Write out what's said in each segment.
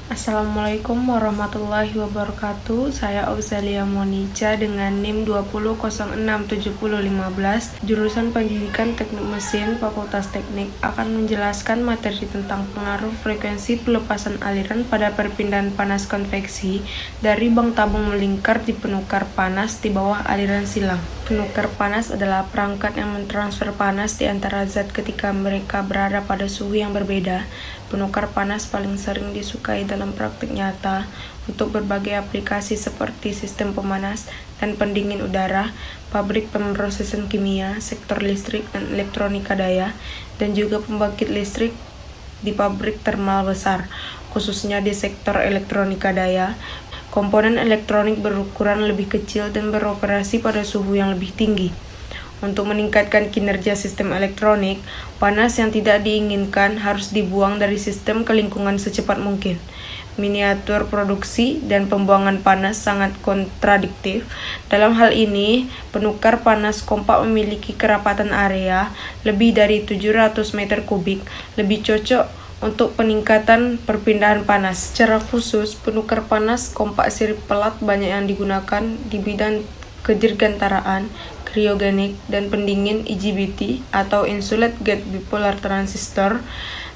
Assalamualaikum warahmatullahi wabarakatuh. Saya Auzalia Monica dengan NIM 20067015, jurusan Pendidikan Teknik Mesin Fakultas Teknik, akan menjelaskan materi tentang pengaruh frekuensi pelepasan aliran pada perpindahan panas konveksi dari bank tabung melingkar di penukar panas di bawah aliran silang. Penukar panas adalah perangkat yang mentransfer panas di antara zat ketika mereka berada pada suhu yang berbeda. Penukar panas paling sering disukai dalam praktik nyata untuk berbagai aplikasi seperti sistem pemanas dan pendingin udara, pabrik pemrosesan kimia, sektor listrik dan elektronika daya, dan juga pembangkit listrik di pabrik termal besar, khususnya di sektor elektronika daya. Komponen elektronik berukuran lebih kecil dan beroperasi pada suhu yang lebih tinggi. Untuk meningkatkan kinerja sistem elektronik, panas yang tidak diinginkan harus dibuang dari sistem ke lingkungan secepat mungkin. Miniatur produksi dan pembuangan panas sangat kontradiktif. Dalam hal ini, penukar panas kompak memiliki kerapatan area lebih dari 700 meter kubik, lebih cocok untuk peningkatan perpindahan panas. Secara khusus, penukar panas kompak sirip pelat banyak yang digunakan di bidang kedirgantaraan, kriogenik, dan pendingin IGBT atau Insulated Gate Bipolar Transistor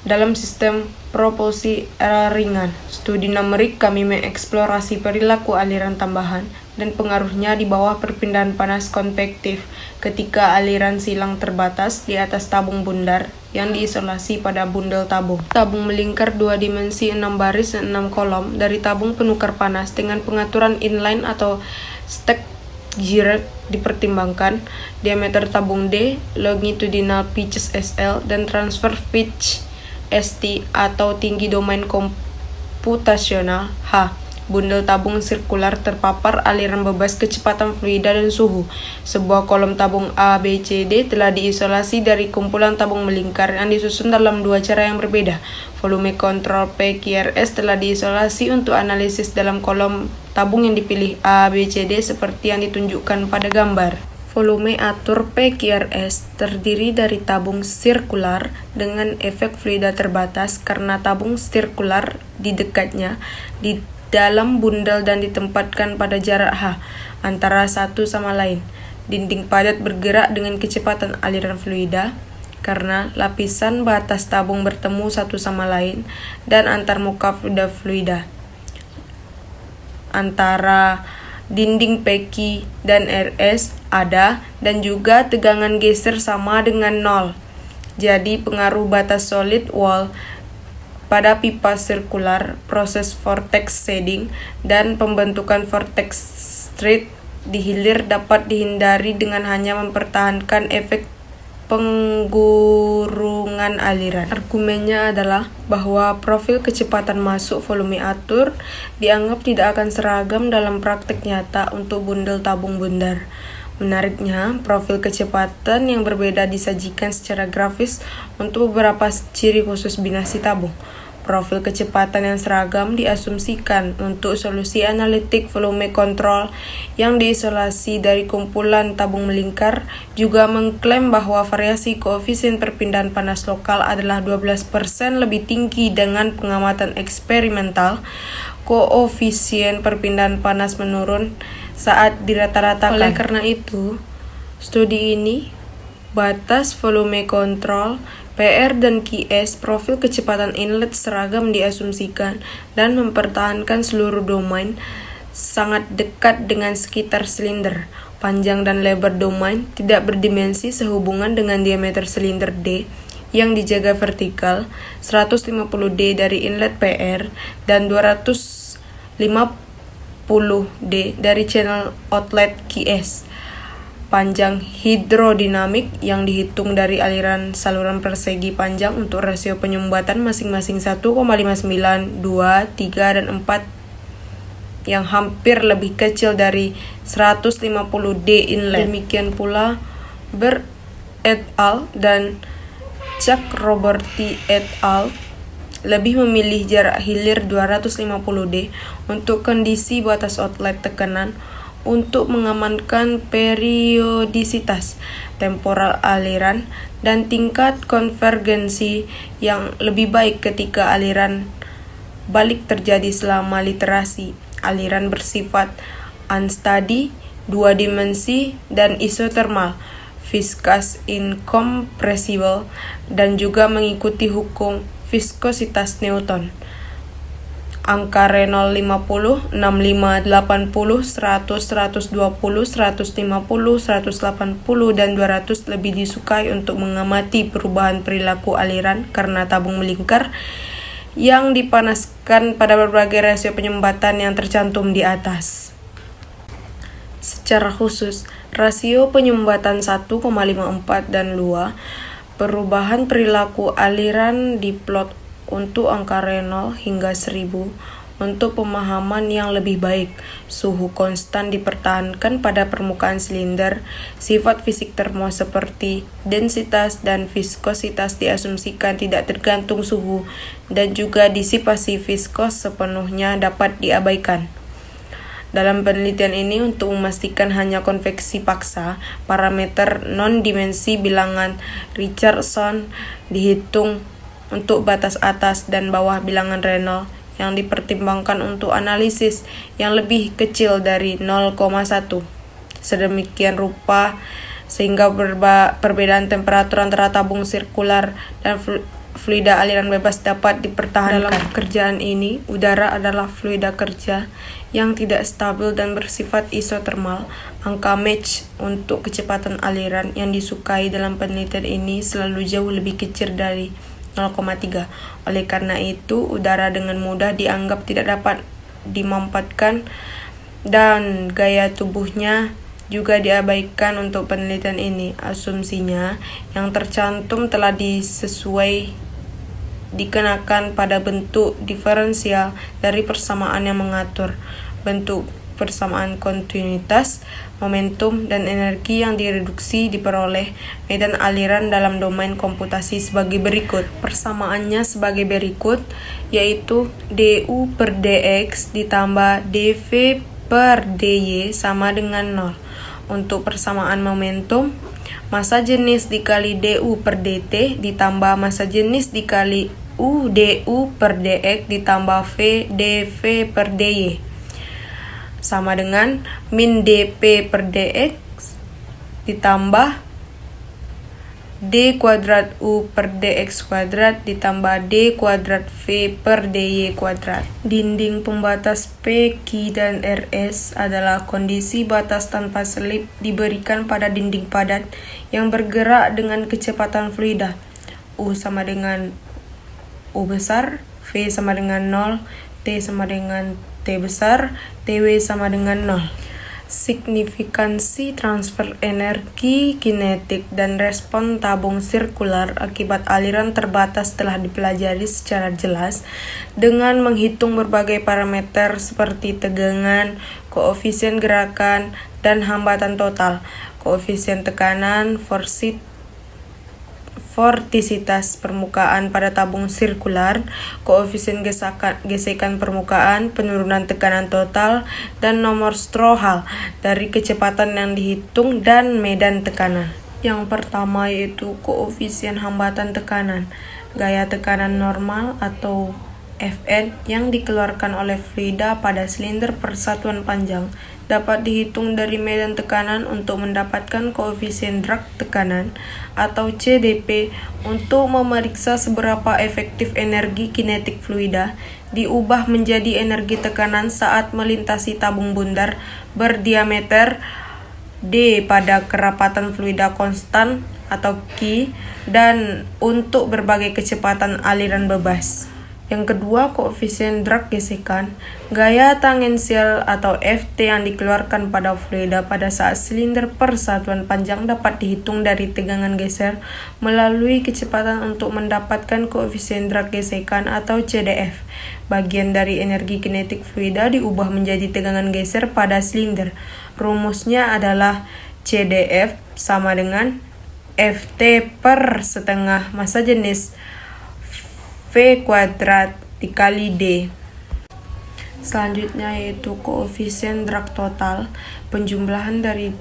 dalam sistem propulsi ringan. Studi numerik kami mengeksplorasi perilaku aliran tambahan dan pengaruhnya di bawah perpindahan panas konvektif ketika aliran silang terbatas di atas tabung bundar yang diisolasi pada bundel tabung. Tabung melingkar 2 dimensi 6 baris dan 6 kolom dari tabung penukar panas dengan pengaturan inline atau stack geared dipertimbangkan, diameter tabung D, longitudinal pitches SL, dan transfer pitch ST atau tinggi domain komputasional H. Bundel tabung sirkular terpapar aliran bebas kecepatan fluida dan suhu. Sebuah kolom tabung A, B, C, D telah diisolasi dari kumpulan tabung melingkar yang disusun dalam dua cara yang berbeda. Volume kontrol PQRS telah diisolasi untuk analisis dalam kolom tabung yang dipilih A, B, C, D seperti yang ditunjukkan pada gambar. Volume atur PQRS terdiri dari tabung sirkular dengan efek fluida terbatas karena tabung sirkular di dekatnya di dalam bundel dan ditempatkan pada jarak H antara satu sama lain. Dinding padat bergerak dengan kecepatan aliran fluida karena lapisan batas tabung bertemu satu sama lain dan antarmuka fluida antara dinding PQ dan RS ada dan juga tegangan geser sama dengan 0. Jadi pengaruh batas solid wall pada pipa sirkular, proses vortex shading, dan pembentukan vortex street di hilir dapat dihindari dengan hanya mempertahankan efek penggurungan aliran. Argumennya adalah bahwa profil kecepatan masuk volume atur dianggap tidak akan seragam dalam praktek nyata untuk bundel tabung bundar. Menariknya, profil kecepatan yang berbeda disajikan secara grafis untuk beberapa ciri khusus binasi tabung. Profil kecepatan yang seragam diasumsikan untuk solusi analitik volume kontrol yang diisolasi dari kumpulan tabung melingkar juga mengklaim bahwa variasi koefisien perpindahan panas lokal adalah 12% lebih tinggi dengan pengamatan eksperimental. Koefisien perpindahan panas menurun saat dirata-ratakan. Oleh karena itu, studi ini batas volume kontrol PR dan QS profil kecepatan inlet seragam diasumsikan dan mempertahankan seluruh domain sangat dekat dengan sekitar silinder. Panjang dan lebar domain tidak berdimensi sehubungan dengan diameter silinder D yang dijaga vertikal 150D dari inlet PR dan 250D dari channel outlet QS. Panjang hidrodinamik yang dihitung dari aliran saluran persegi panjang untuk rasio penyumbatan masing-masing 1,59, 2, 3, dan 4 yang hampir lebih kecil dari 150D inlet. Demikian pula Berg et al. Dan Chakraborty et al. Lebih memilih jarak hilir 250D untuk kondisi batas outlet tekanan untuk mengamankan periodisitas temporal aliran dan tingkat konvergensi yang lebih baik ketika aliran balik terjadi selama literasi. Aliran bersifat unsteady, dua dimensi, dan isotermal, viscous incompressible, dan juga mengikuti hukum viskositas Newton. Angka Reynolds 50, 65, 80, 100, 120, 150, 180, dan 200 lebih disukai untuk mengamati perubahan perilaku aliran karena tabung melingkar yang dipanaskan pada berbagai rasio penyumbatan yang tercantum di atas. Secara khusus, rasio penyumbatan 1,54 dan 2, perubahan perilaku aliran diplot untuk angka Reynolds hingga 1000. Untuk pemahaman yang lebih baik, suhu konstan dipertahankan pada permukaan silinder. Sifat fisik termo seperti densitas dan viskositas diasumsikan tidak tergantung suhu, dan juga disipasi viskos sepenuhnya dapat diabaikan. Dalam penelitian ini, untuk memastikan hanya konveksi paksa, parameter non-dimensi bilangan Richardson dihitung untuk batas atas dan bawah bilangan Reynolds yang dipertimbangkan untuk analisis yang lebih kecil dari 0,1. Sedemikian rupa sehingga perbedaan temperatur antara tabung sirkular dan fluida aliran bebas dapat dipertahankan. Dalam pekerjaan ini, udara adalah fluida kerja yang tidak stabil dan bersifat isotermal. Angka Mach untuk kecepatan aliran yang disukai dalam penelitian ini selalu jauh lebih kecil dari 0,3. Oleh karena itu, udara dengan mudah dianggap tidak dapat dimanfaatkan dan gaya tubuhnya juga diabaikan untuk penelitian ini. Asumsinya yang tercantum telah dikenakan pada bentuk diferensial dari persamaan yang mengatur bentuk persamaan kontinuitas, momentum, dan energi yang direduksi diperoleh medan aliran dalam domain komputasi sebagai berikut. Persamaannya sebagai berikut, yaitu du per dx ditambah dv per dy sama dengan 0. Untuk persamaan momentum, massa jenis dikali du per dt ditambah massa jenis dikali du per dx ditambah v dv per dy sama dengan min dp per dx ditambah d kuadrat u per dx kuadrat ditambah d kuadrat v per dy kuadrat. Dinding pembatas P, Q, dan Rs adalah kondisi batas tanpa selip diberikan pada dinding padat yang bergerak dengan kecepatan fluida. U sama dengan U besar, V sama dengan 0, T sama dengan T besar, Tw sama dengan 0. Signifikansi transfer energi kinetik dan respon tabung sirkular akibat aliran terbatas telah dipelajari secara jelas dengan menghitung berbagai parameter seperti tegangan, koefisien gerakan, dan hambatan total, koefisien tekanan, vortisitas permukaan pada tabung sirkular, koefisien gesekan permukaan, penurunan tekanan total, dan nomor Strouhal dari kecepatan yang dihitung dan medan tekanan. Yang pertama yaitu koefisien hambatan tekanan. Gaya tekanan normal atau Fn yang dikeluarkan oleh fluida pada silinder persatuan panjang dapat dihitung dari medan tekanan untuk mendapatkan koefisien drag tekanan atau CDP untuk memeriksa seberapa efektif energi kinetik fluida diubah menjadi energi tekanan saat melintasi tabung bundar berdiameter D pada kerapatan fluida konstan atau Q dan untuk berbagai kecepatan aliran bebas. Yang kedua, koefisien drag gesekan. Gaya tangensial atau Ft yang dikeluarkan pada fluida pada saat silinder persatuan panjang dapat dihitung dari tegangan geser melalui kecepatan untuk mendapatkan koefisien drag gesekan atau CDF. Bagian dari energi kinetik fluida diubah menjadi tegangan geser pada silinder. Rumusnya adalah CDF sama dengan Ft per setengah massa jenis V kuadrat dikali D. Selanjutnya yaitu koefisien drag total, penjumlahan dari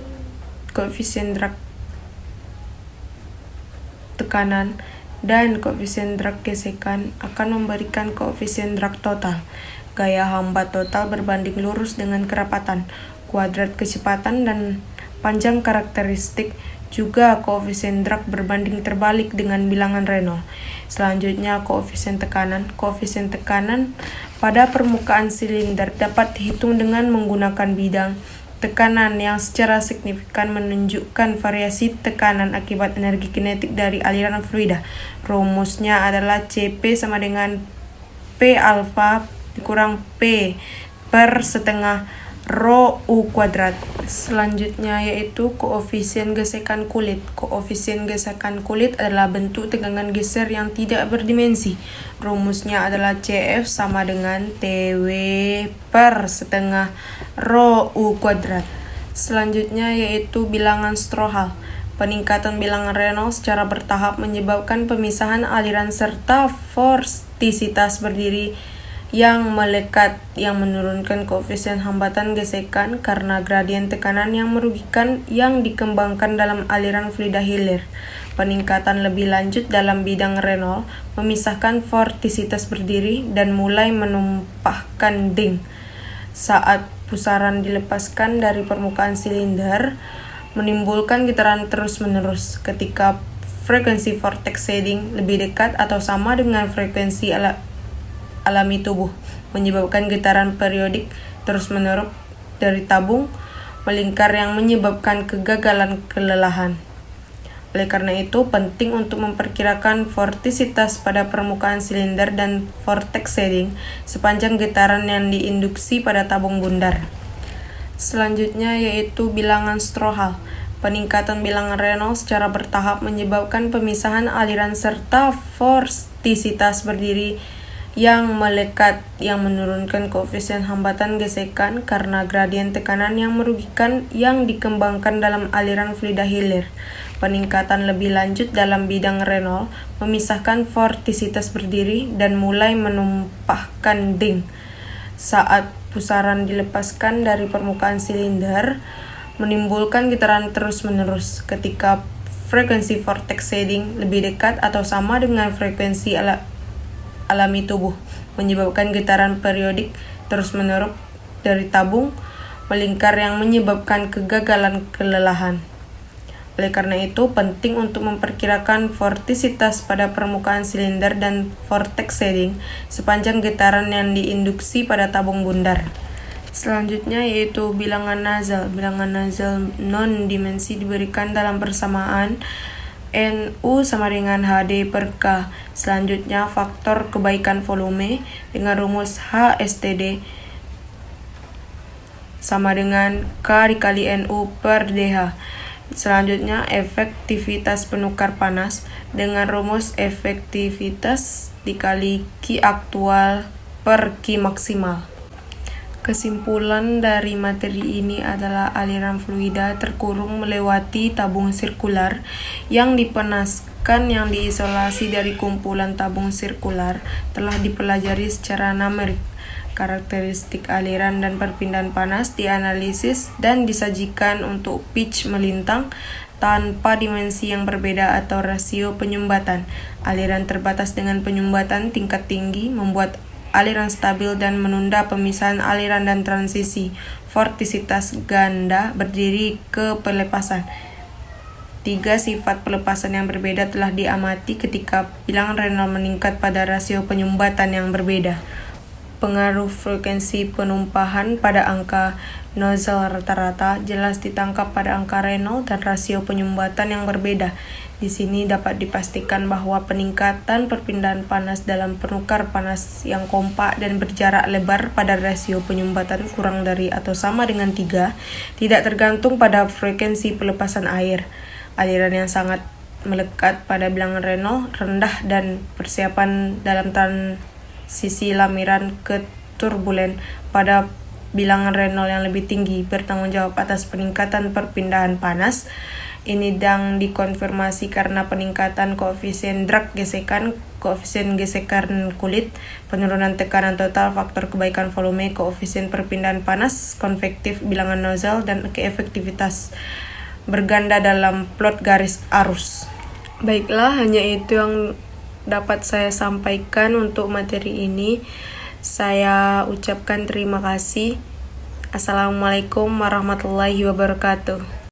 koefisien drag tekanan dan koefisien drag gesekan akan memberikan koefisien drag total. Gaya hambat total berbanding lurus dengan kerapatan, kuadrat kecepatan, dan panjang karakteristik, juga koefisien drag berbanding terbalik dengan bilangan Reynolds. Selanjutnya, koefisien tekanan. Koefisien tekanan pada permukaan silinder dapat dihitung dengan menggunakan bidang tekanan yang secara signifikan menunjukkan variasi tekanan akibat energi kinetik dari aliran fluida. Rumusnya adalah Cp sama dengan P alfa dikurang P per setengah rho U kuadrat. Selanjutnya yaitu koefisien gesekan kulit. Koefisien gesekan kulit adalah bentuk tegangan geser yang tidak berdimensi. Rumusnya adalah Cf sama dengan Tw per setengah rho U kuadrat. Selanjutnya yaitu bilangan Strouhal. Peningkatan bilangan Reynolds secara bertahap menyebabkan pemisahan aliran serta vortisitas berdiri yang melekat yang menurunkan koefisien hambatan gesekan karena gradien tekanan yang merugikan yang dikembangkan dalam aliran fluida hilir. Peningkatan lebih lanjut dalam bidang Reynolds memisahkan vortisitas berdiri dan mulai menumpahkan ding saat pusaran dilepaskan dari permukaan silinder, menimbulkan getaran terus-menerus ketika frekuensi vortex shading lebih dekat atau sama dengan frekuensi alami tubuh, menyebabkan getaran periodik terus-menerus dari tabung melingkar yang menyebabkan kegagalan kelelahan. Oleh karena itu, penting untuk memperkirakan vortisitas pada permukaan silinder dan vortex shading sepanjang getaran yang diinduksi pada tabung bundar. Selanjutnya yaitu bilangan Strouhal. Peningkatan bilangan Reynolds secara bertahap menyebabkan pemisahan aliran serta vortisitas berdiri yang melekat yang menurunkan koefisien hambatan gesekan karena gradien tekanan yang merugikan yang dikembangkan dalam aliran fluida hilir. Peningkatan lebih lanjut dalam bidang Reynolds memisahkan vortisitas berdiri dan mulai menumpahkan ding saat pusaran dilepaskan dari permukaan silinder, menimbulkan getaran terus-menerus ketika frekuensi vortex shading lebih dekat atau sama dengan frekuensi alami tubuh, menyebabkan getaran periodik terus-menerus dari tabung melingkar yang menyebabkan kegagalan kelelahan. Oleh karena itu, penting untuk memperkirakan vortisitas pada permukaan silinder dan vortex shading sepanjang getaran yang diinduksi pada tabung bundar. Selanjutnya yaitu bilangan Nagel. Bilangan Nagel non-dimensi diberikan dalam persamaan Nu sama dengan HD per K. Selanjutnya faktor kebaikan volume dengan rumus HSTD sama dengan K dikali Nu per DH. Selanjutnya efektivitas penukar panas dengan rumus efektivitas dikali Q aktual per Q maksimal. Kesimpulan dari materi ini adalah aliran fluida terkurung melewati tabung sirkular yang dipanaskan yang diisolasi dari kumpulan tabung sirkular telah dipelajari secara numerik. Karakteristik aliran dan perpindahan panas dianalisis dan disajikan untuk pitch melintang tanpa dimensi yang berbeda atau rasio penyumbatan. Aliran terbatas dengan penyumbatan tingkat tinggi membuat aliran stabil dan menunda pemisahan aliran dan transisi vortisitas ganda berdiri ke pelepasan. 3 sifat pelepasan yang berbeda telah diamati ketika bilangan Reynolds meningkat pada rasio penyumbatan yang berbeda. Pengaruh frekuensi penumpahan pada angka nozzle rata-rata jelas ditangkap pada angka Reynolds dan rasio penyumbatan yang berbeda. Di sini dapat dipastikan bahwa peningkatan perpindahan panas dalam penukar panas yang kompak dan berjarak lebar pada rasio penyumbatan kurang dari atau sama dengan 3 tidak tergantung pada frekuensi pelepasan air. Aliran yang sangat melekat pada bilangan Reynolds rendah dan persiapan dalam transisi lamiran ke turbulen pada bilangan Reynolds yang lebih tinggi bertanggung jawab atas peningkatan perpindahan panas. Ini dan dikonfirmasi karena peningkatan koefisien drag gesekan, koefisien gesekan kulit, penurunan tekanan total, faktor kebaikan volume, koefisien perpindahan panas, konvektif bilangan nozzle, dan keefektivitas berganda dalam plot garis arus. Baiklah, hanya itu yang dapat saya sampaikan untuk materi ini. Saya ucapkan terima kasih. Assalamualaikum warahmatullahi wabarakatuh.